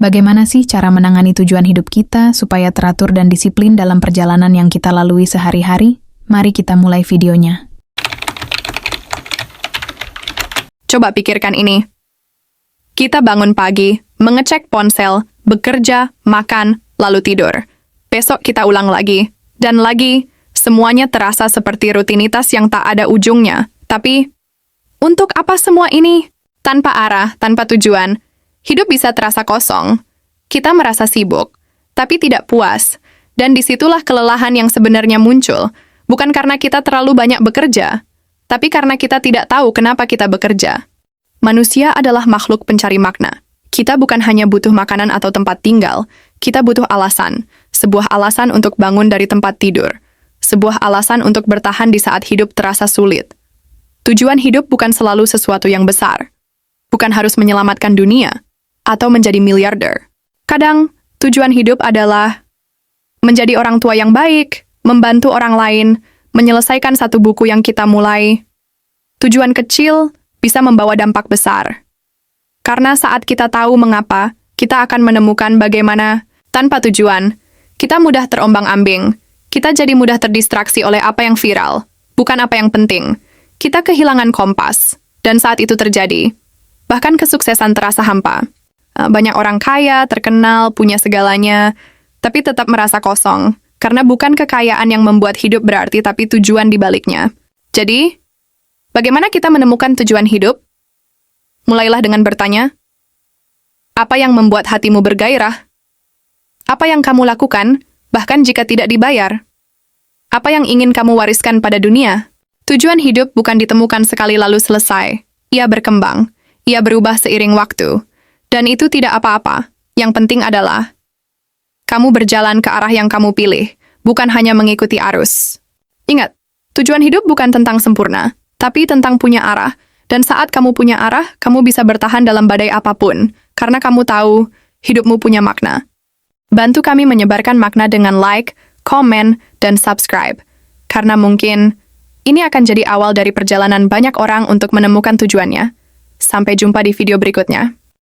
Bagaimana sih cara menangani tujuan hidup kita supaya teratur dan disiplin dalam perjalanan yang kita lalui sehari-hari? Mari kita mulai videonya. Coba pikirkan ini. Kita bangun pagi, mengecek ponsel, bekerja, makan, lalu tidur. Besok kita ulang lagi, dan lagi. Semuanya terasa seperti rutinitas yang tak ada ujungnya. Tapi, untuk apa semua ini? Tanpa arah, tanpa tujuan, hidup bisa terasa kosong. Kita merasa sibuk, tapi tidak puas. Dan disitulah kelelahan yang sebenarnya muncul. Bukan karena kita terlalu banyak bekerja, tapi karena kita tidak tahu kenapa kita bekerja. Manusia adalah makhluk pencari makna. Kita bukan hanya butuh makanan atau tempat tinggal, kita butuh alasan. Sebuah alasan untuk bangun dari tempat tidur. Sebuah alasan untuk bertahan di saat hidup terasa sulit. Tujuan hidup bukan selalu sesuatu yang besar. Bukan harus menyelamatkan dunia atau menjadi miliarder. Kadang, tujuan hidup adalah menjadi orang tua yang baik, membantu orang lain, menyelesaikan satu buku yang kita mulai. Tujuan kecil bisa membawa dampak besar. Karena saat kita tahu mengapa, kita akan menemukan bagaimana. Tanpa tujuan, kita mudah terombang-ambing. Kita jadi mudah terdistraksi oleh apa yang viral, bukan apa yang penting. Kita kehilangan kompas, dan saat itu terjadi, bahkan kesuksesan terasa hampa. Banyak orang kaya, terkenal, punya segalanya, tapi tetap merasa kosong, karena bukan kekayaan yang membuat hidup berarti, tapi tujuan di baliknya. Jadi, bagaimana kita menemukan tujuan hidup? Mulailah dengan bertanya, apa yang membuat hatimu bergairah? Apa yang kamu lakukan, bahkan jika tidak dibayar? Apa yang ingin kamu wariskan pada dunia? Tujuan hidup bukan ditemukan sekali lalu selesai. Ia berkembang. Ia berubah seiring waktu. Dan itu tidak apa-apa. Yang penting adalah kamu berjalan ke arah yang kamu pilih, bukan hanya mengikuti arus. Ingat, tujuan hidup bukan tentang sempurna, tapi tentang punya arah. Dan saat kamu punya arah, kamu bisa bertahan dalam badai apapun, karena kamu tahu hidupmu punya makna. Bantu kami menyebarkan makna dengan like, komen, dan subscribe. Karena mungkin ini akan jadi awal dari perjalanan banyak orang untuk menemukan tujuannya. Sampai jumpa di video berikutnya.